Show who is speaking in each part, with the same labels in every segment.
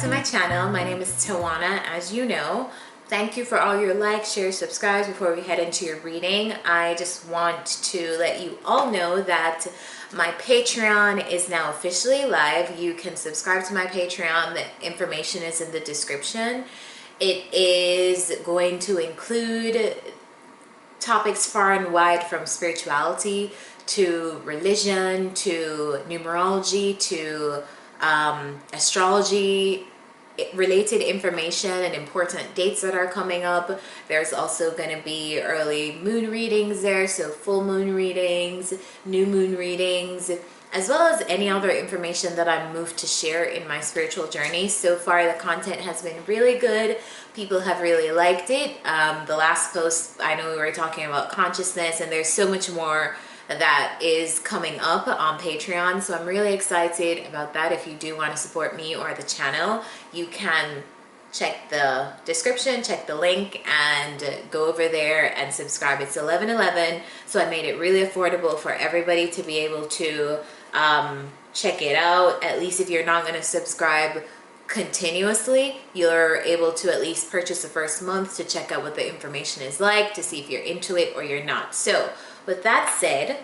Speaker 1: to my channel. My name is Tawana, as you know. Thank you for all your likes, shares, subscribes. Before we head into your reading, I just want to let you all know that my Patreon is now officially live. You can subscribe to my Patreon. The information is in the description. It is going to include topics far and wide, from spirituality to religion to numerology to astrology related information and important dates that are coming up. There's also going to be early moon readings there, so full moon readings, new moon readings, as well as any other information that I'm moved to share in my spiritual journey. So far the content has been really good. People have really liked it. The last post, I know we were talking about consciousness, and there's so much more that is coming up on Patreon, so I'm really excited about that. If you do want to support me or the channel, you can check the description, check the link, and go over there and subscribe. It's $11.11, so I made it really affordable for everybody to be able to check it out. At least if you're not going to subscribe continuously, you're able to at least purchase the first month to check out what the information is like, to see if you're into it or you're not. So with that said,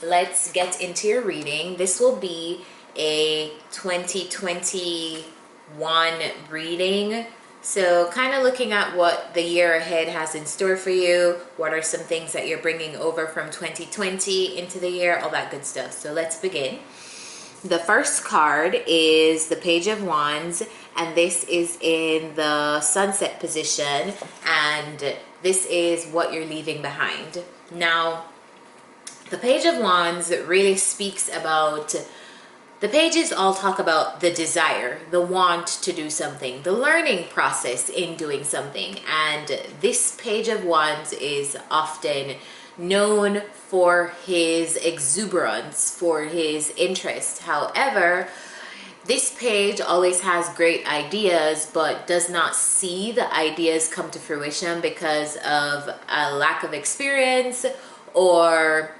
Speaker 1: let's get into your reading. This will be a 2021 reading. So kind of looking at what the year ahead has in store for you. What are some things that you're bringing over from 2020 into the year? All that good stuff. So let's begin. The first card is the Page of Wands, and this is in the sunset position, and this is what you're leaving behind. Now, the Page of Wands really speaks about, the pages all talk about the desire, the want to do something, the learning process in doing something. And this Page of Wands is often known for his exuberance, for his interest. However, this page always has great ideas, but does not see the ideas come to fruition because of a lack of experience or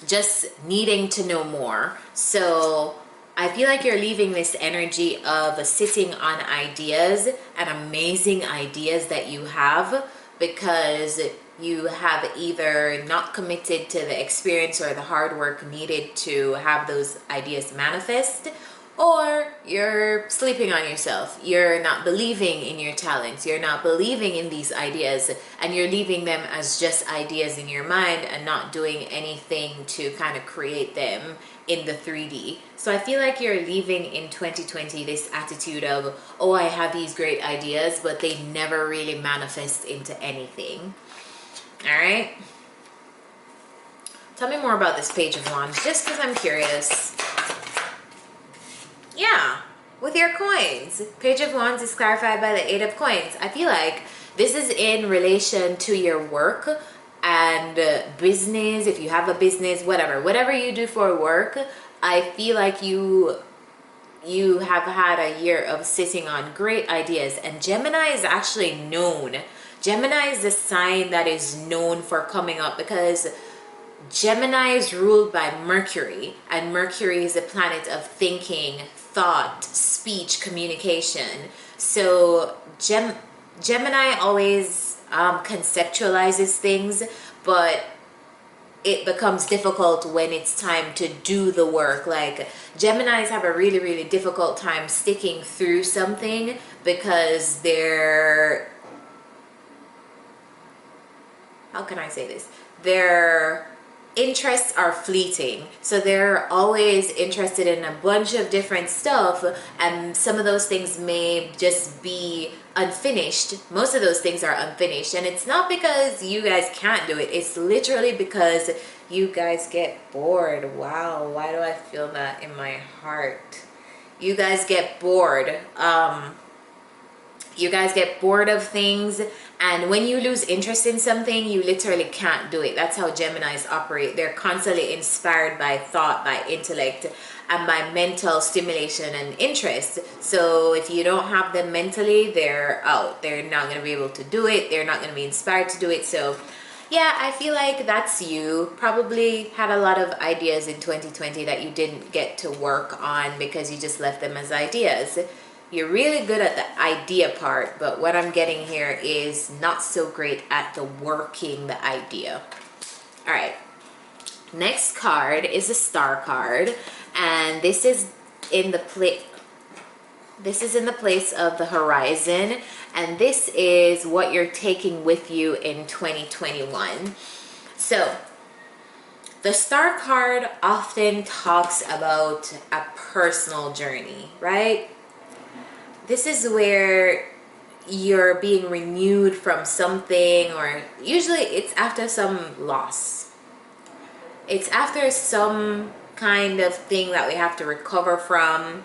Speaker 1: just needing to know more. So I feel like you're leaving this energy of sitting on ideas and amazing ideas that you have, because you have either not committed to the experience or the hard work needed to have those ideas manifest, or you're sleeping on yourself. You're not believing in your talents. You're not believing in these ideas, and you're leaving them as just ideas in your mind and not doing anything to kind of create them in the 3D. So I feel like you're leaving in 2020 this attitude of, oh, I have these great ideas, but they never really manifest into anything. All right. Tell me more about this Page of Wands, just because I'm curious. Yeah, with your coins. Page of Wands is clarified by the 8 of Coins. I feel like this is in relation to your work and business. If you have a business, whatever you do for work, I feel like you have had a year of sitting on great ideas. And Gemini is actually known. Gemini is the sign that is known for coming up, because Gemini is ruled by Mercury, and Mercury is a planet of thinking, thought, speech, communication. So Gemini always conceptualizes things, but it becomes difficult when it's time to do the work. Like, Geminis have a really, really difficult time sticking through something because they're, how can I say this? Their interests are fleeting. So they're always interested in a bunch of different stuff, and some of those things may just be unfinished. Most of those things are unfinished, and it's not because you guys can't do it. It's literally because you guys get bored. Wow, why do I feel that in my heart? You guys get bored. You guys get bored of things, and when you lose interest in something, you literally can't do it. That's how Geminis operate. They're constantly inspired by thought, by intellect, and by mental stimulation and interest. So if you don't have them mentally, they're out. They're not going to be able to do it. They're not going to be inspired to do it. So Yeah, I feel like that's you. Probably had a lot of ideas in 2020 that you didn't get to work on because you just left them as ideas. You're really good at the idea part, but what I'm getting here is not so great at the working the idea. All right. Next card is a star card, and this is in the place of the horizon, and this is what you're taking with you in 2021. So the star card often talks about a personal journey, right? This is where you're being renewed from something, or usually it's after some loss. It's after some kind of thing that we have to recover from.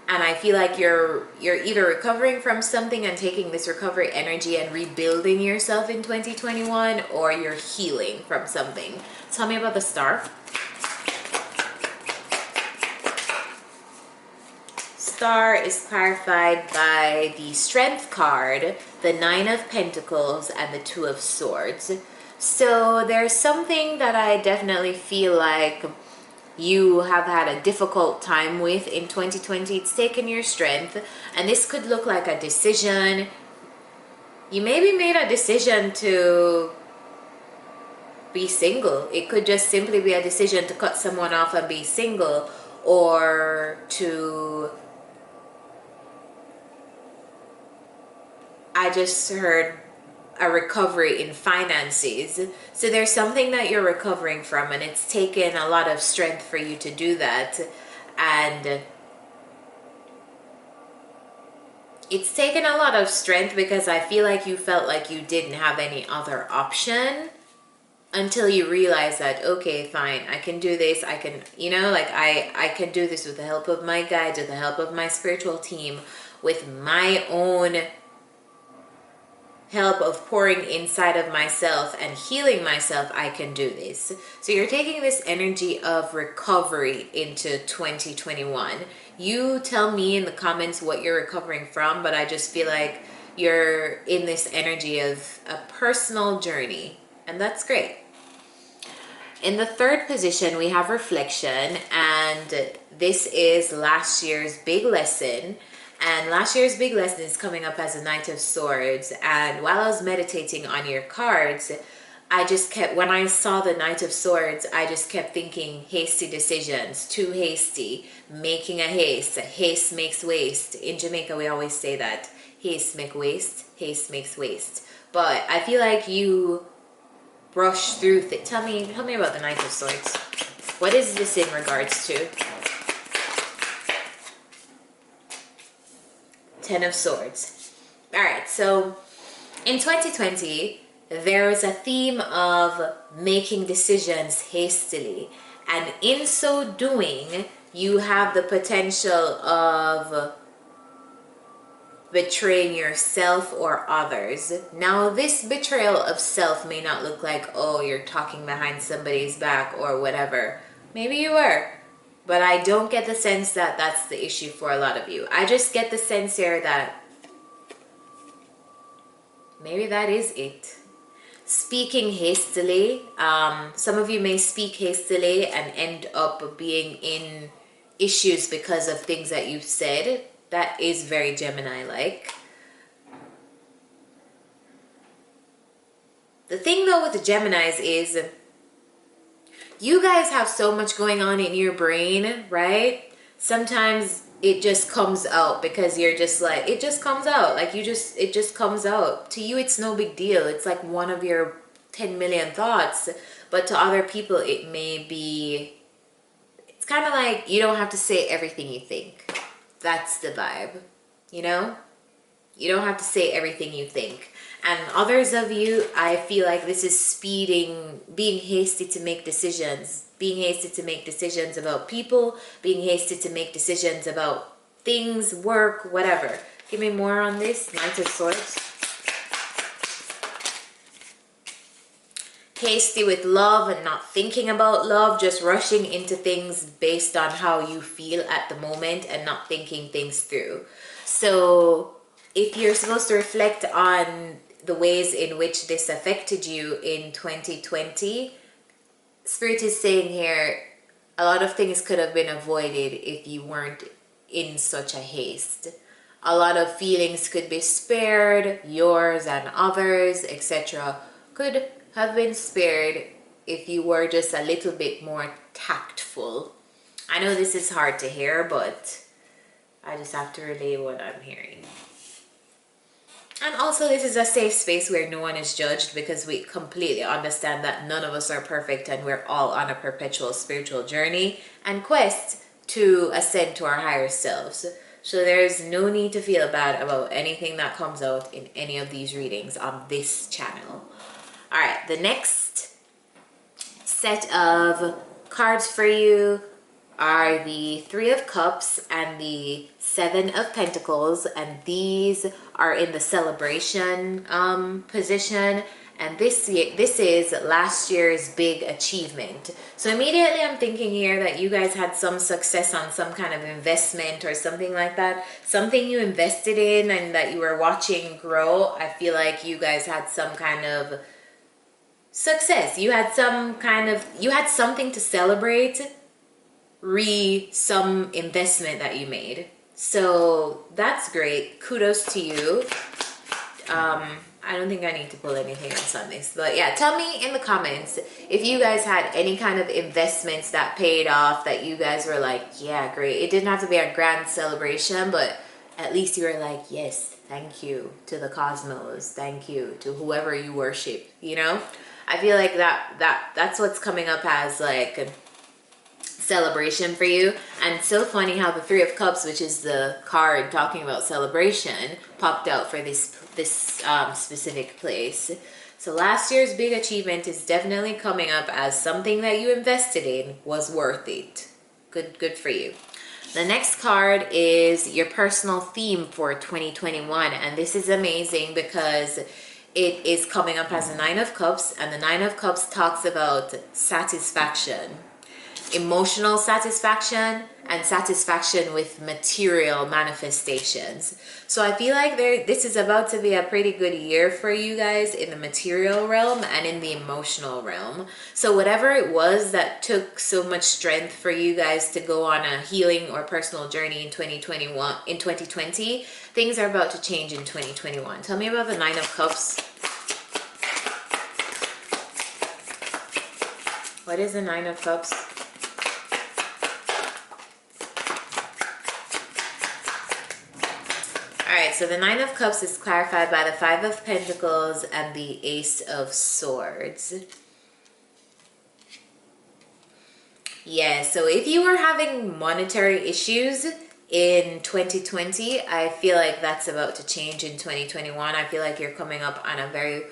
Speaker 1: And I feel like you're either recovering from something and taking this recovery energy and rebuilding yourself in 2021, or you're healing from something. Tell me about the star. Star is clarified by the Strength card, the Nine of Pentacles, and the Two of Swords. So there's something that I definitely feel like you have had a difficult time with in 2020. It's taken your strength, and this could look like a decision. You maybe made a decision to be single. It could just simply be a decision to cut someone off and be single, or to... I just heard a recovery in finances. So there's something that you're recovering from, and it's taken a lot of strength for you to do that. And it's taken a lot of strength because I feel like you felt like you didn't have any other option until you realize that, okay, fine, I can do this. I can, like I can do this with the help of my guides, with the help of my spiritual team, with my own help of pouring inside of myself and healing myself. I can do this. So you're taking this energy of recovery into 2021. You tell me in the comments what you're recovering from, but I just feel like you're in this energy of a personal journey, and that's great. In the third position, we have reflection, and this is last year's big lesson. And last year's big lesson is coming up as a Knight of Swords. And while I was meditating on your cards, when I saw the Knight of Swords, I just kept thinking hasty decisions, too hasty, making a haste makes waste. In Jamaica, we always say that, haste makes waste. But I feel like you brush through tell me about the Knight of Swords. What is this in regards to? Ten of Swords. All right, so in 2020, there is a theme of making decisions hastily, and in so doing, you have the potential of betraying yourself or others. Now, this betrayal of self may not look like, oh, you're talking behind somebody's back or whatever. Maybe you were. But I don't get the sense that that's the issue for a lot of you. I just get the sense here that maybe that is it. Speaking hastily. Some of you may speak hastily and end up being in issues because of things that you've said. That is very Gemini-like. The thing though with the Geminis is, you guys have so much going on in your brain, right? Sometimes it just comes out because you're just like, it just comes out. Like it just comes out. To you, it's no big deal. It's like one of your 10 million thoughts. But to other people, it may be, it's kind of like you don't have to say everything you think. That's the vibe, You don't have to say everything you think. And others of you, I feel like this is being hasty to make decisions. Being hasty to make decisions about people, being hasty to make decisions about things, work, whatever. Give me more on this, Knight of Swords. Hasty with love and not thinking about love, just rushing into things based on how you feel at the moment and not thinking things through. So if you're supposed to reflect on the ways in which this affected you in 2020, Spirit is saying here, a lot of things could have been avoided if you weren't in such a haste. A lot of feelings could be spared, yours and others, etc. could have been spared if you were just a little bit more tactful. I know this is hard to hear, but I just have to relay what I'm hearing. And also, this is a safe space where no one is judged, because we completely understand that none of us are perfect and we're all on a perpetual spiritual journey and quest to ascend to our higher selves. So there's no need to feel bad about anything that comes out in any of these readings on this channel. All right, the next set of cards for you are the Three of Cups and the Seven of Pentacles, and these are in the celebration position, and this is last year's big achievement. So immediately I'm thinking here that you guys had some success on some kind of investment or something like that, something you invested in and that you were watching grow. I feel like you guys had some kind of success. You had something to celebrate, some investment that you made. So that's great. Kudos to you. I don't think I need to pull anything else on this, but yeah, tell me in the comments if you guys had any kind of investments that paid off, that you guys were like, yeah, great. It didn't have to be a grand celebration, but at least you were like, yes, thank you to the cosmos, thank you to whoever you worship, you know? I feel like that's what's coming up as like celebration for you. And it's so funny how the Three of Cups, which is the card talking about celebration, popped out for this specific place. So last year's big achievement is definitely coming up as something that you invested in was worth it. Good for you. The next card is your personal theme for 2021, and this is amazing because it is coming up as a Nine of Cups, and the Nine of Cups talks about satisfaction, emotional satisfaction, and satisfaction with material manifestations. So I feel like this is about to be a pretty good year for you guys in the material realm and in the emotional realm. So whatever it was that took so much strength for you guys to go on a healing or personal journey in 2020, things are about to change in 2021. Tell me about the Nine of Cups. What is the Nine of Cups? Alright, so the Nine of Cups is clarified by the Five of Pentacles and the Ace of Swords. Yeah, so if you were having monetary issues in 2020, I feel like that's about to change in 2021. I feel like you're coming up on a very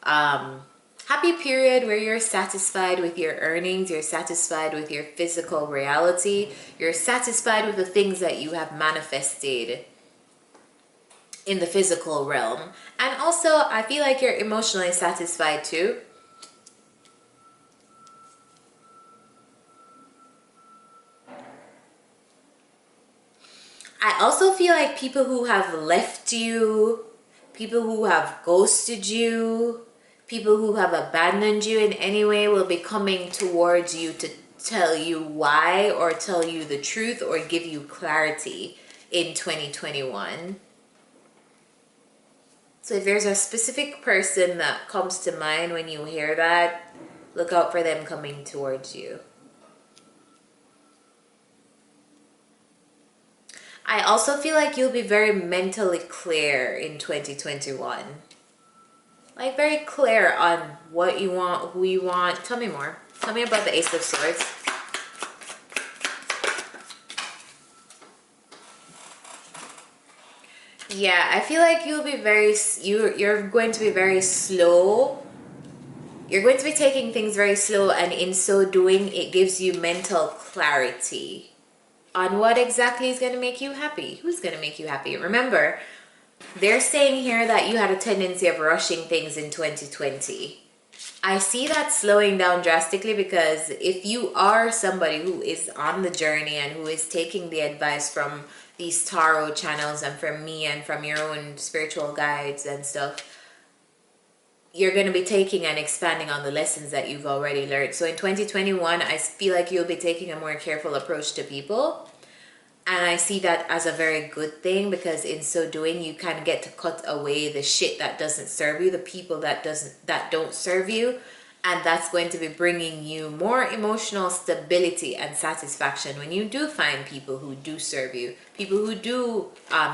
Speaker 1: happy period where you're satisfied with your earnings, you're satisfied with your physical reality, you're satisfied with the things that you have manifested in the physical realm. And also, I feel like you're emotionally satisfied too. I also feel like people who have left you, people who have ghosted you, people who have abandoned you in any way will be coming towards you to tell you why, or tell you the truth, or give you clarity in 2021. So if there's a specific person that comes to mind when you hear that, look out for them coming towards you. I also feel like you'll be very mentally clear in 2021. Like very clear on what you want, who you want. Tell me more. Tell me about the Ace of Swords. Yeah, I feel like you'll be you're going to be very slow. You're going to be taking things very slow, and in so doing, it gives you mental clarity on what exactly is going to make you happy. Who's going to make you happy? Remember, they're saying here that you had a tendency of rushing things in 2020. I see that slowing down drastically, because if you are somebody who is on the journey and who is taking the advice from these tarot channels and from me and from your own spiritual guides and stuff, you're going to be taking and expanding on the lessons that you've already learned. So in 2021, I feel like you'll be taking a more careful approach to people. And I see that as a very good thing, because in so doing, you kind of get to cut away the shit that doesn't serve you, the people that don't serve you. And that's going to be bringing you more emotional stability and satisfaction when you do find people who do serve you, people who do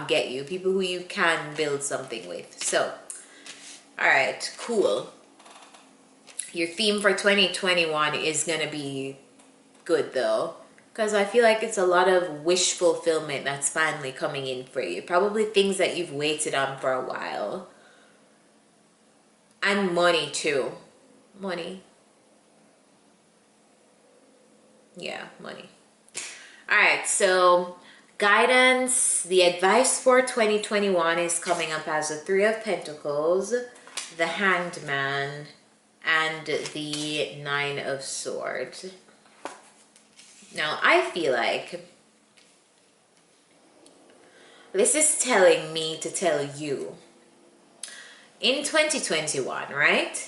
Speaker 1: get you, people who you can build something with. So, all right, cool. Your theme for 2021 is going to be good though, because I feel like it's a lot of wish fulfillment that's finally coming in for you. Probably things that you've waited on for a while. And money too. Money. Yeah, money. All right, so guidance, the advice for 2021 is coming up as the Three of Pentacles, the Hanged Man, and the Nine of Swords. Now, I feel like this is telling me to tell you, in 2021, right?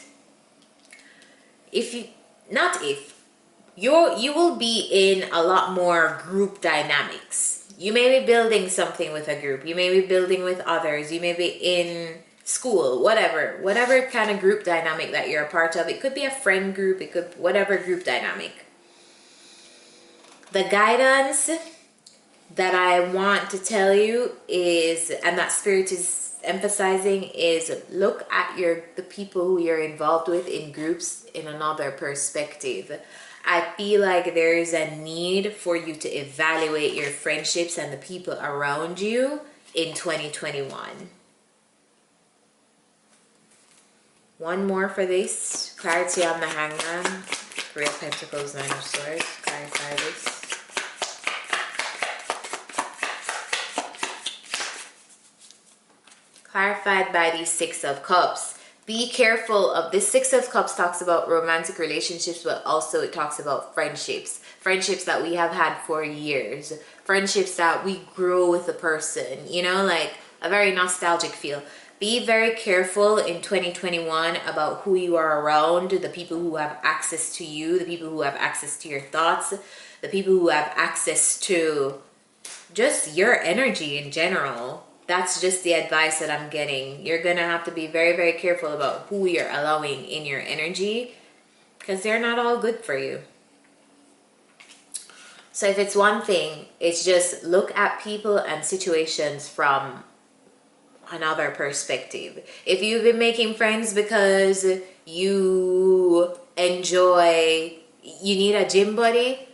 Speaker 1: You will be in a lot more group dynamics. You may be building something with a group. You may be building with others. You may be in school, whatever kind of group dynamic that you're a part of. It could be a friend group. It could, whatever group dynamic. The guidance that I want to tell you is, and that Spirit is emphasizing, is look at the people who you're involved with in groups in another perspective. I feel like there is a need for you to evaluate your friendships and the people around you in 2021. One more for this. Clarity on the Hangman. Three of Pentacles, Nine of Swords. Clarify this. Clarified by the Six of Cups. Be careful of this. Six of Cups talks about romantic relationships, but also it talks about friendships. Friendships that we have had for years. Friendships that we grew with a person, you know, like a very nostalgic feel. Be very careful in 2021 about who you are around, the people who have access to you, the people who have access to your thoughts, the people who have access to just your energy in general. That's just the advice that I'm getting. You're going to have to be very, very careful about who you're allowing in your energy, because they're not all good for you. So if it's one thing, it's just look at people and situations from another perspective. If you've been making friends because you need a gym buddy,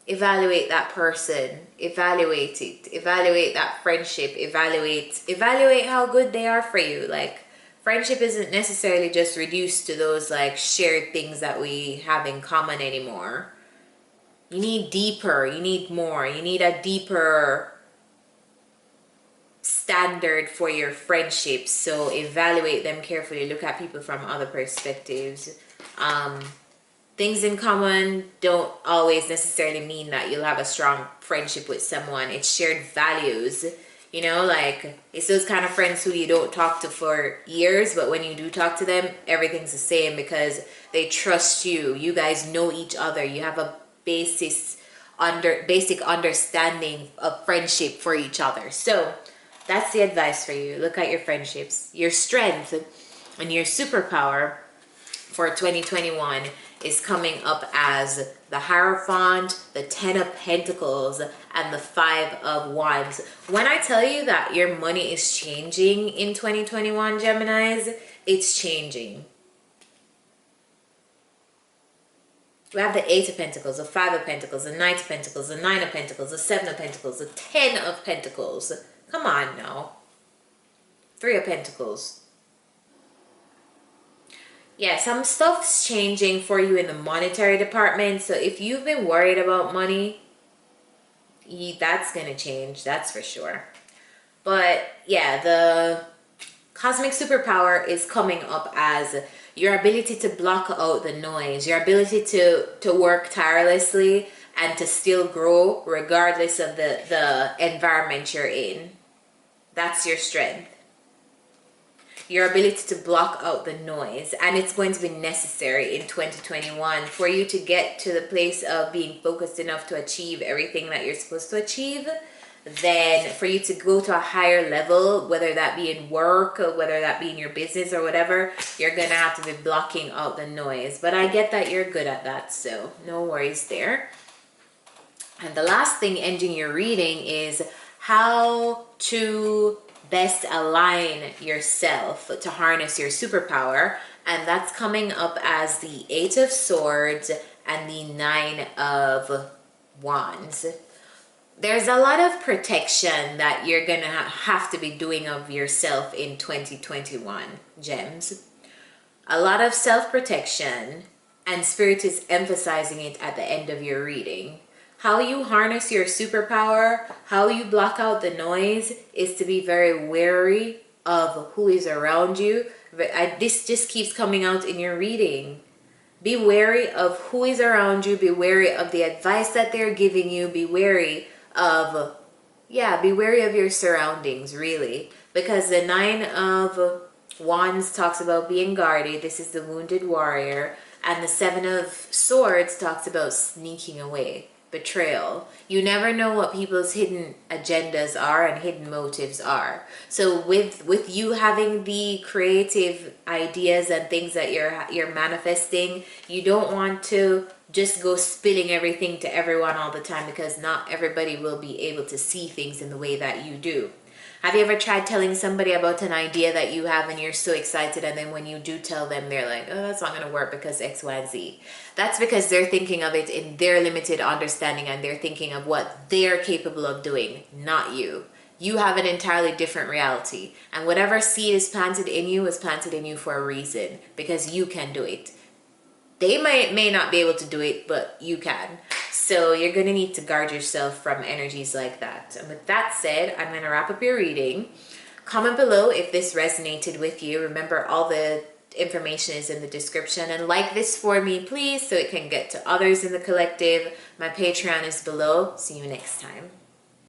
Speaker 1: evaluate that person, evaluate it, evaluate that friendship, evaluate how good they are for you. Like, friendship isn't necessarily just reduced to those like shared things that we have in common anymore. You need deeper, you need more, you need a deeper standard for your friendships. So evaluate them carefully. Look at people from other perspectives. Things in common don't always necessarily mean that you'll have a strong friendship with someone. It's shared values, you know, like it's those kind of friends who you don't talk to for years, but when you do talk to them, everything's the same because they trust you. You guys know each other. You have a basic understanding of friendship for each other. So that's the advice for you. Look at your friendships. Your strength and your superpower for 2021 is coming up as the Hierophant, the Ten of Pentacles, and the Five of Wands. When I tell you that your money is changing in 2021, Geminis, it's changing. We have the Eight of Pentacles, the Five of Pentacles, the Knight of Pentacles, the Nine of Pentacles, the Seven of Pentacles, the Ten of Pentacles. Come on now. Three of Pentacles. Yeah, some stuff's changing for you in the monetary department. So if you've been worried about money, that's going to change. That's for sure. But yeah, the cosmic superpower is coming up as your ability to block out the noise, your ability to work tirelessly and to still grow regardless of the environment you're in. That's your strength. your ability to block out the noise. And it's going to be necessary in 2021 for you to get to the place of being focused enough to achieve everything that you're supposed to achieve. Then for you to go to a higher level, whether that be in work or whether that be in your business or whatever, you're gonna have to be blocking out the noise. But I get that you're good at that, so no worries there. And the last thing ending your reading is how to best align yourself to harness your superpower. And that's coming up as the 8 of Swords and the 9 of Wands. There's a lot of protection that you're gonna have to be doing of yourself in 2021, gems. A lot of self-protection, and Spirit is emphasizing it at the end of your reading. How you harness your superpower, how you block out the noise, is to be very wary of who is around you. This just keeps coming out in your reading. Be wary of who is around you. Be wary of the advice that they're giving you. Be wary of your surroundings, really. Because the 9 of Wands talks about being guarded. This is the wounded warrior. And the 7 of Swords talks about sneaking away. Betrayal. You never know what people's hidden agendas are and hidden motives are. So with you having the creative ideas and things that you're manifesting, you don't want to just go spilling everything to everyone all the time, because not everybody will be able to see things in the way that you do. Have you ever tried telling somebody about an idea that you have and you're so excited, and then when you do tell them, they're like, oh, that's not going to work because X, Y, and Z. That's because they're thinking of it in their limited understanding, and they're thinking of what they're capable of doing, not you. You have an entirely different reality. And whatever seed is planted in you is planted in you for a reason, because you can do it. They may not be able to do it, but you can. So you're going to need to guard yourself from energies like that. And with that said, I'm going to wrap up your reading. Comment below if this resonated with you. Remember, all the information is in the description. And like this for me, please, so it can get to others in the collective. My Patreon is below. See you next time.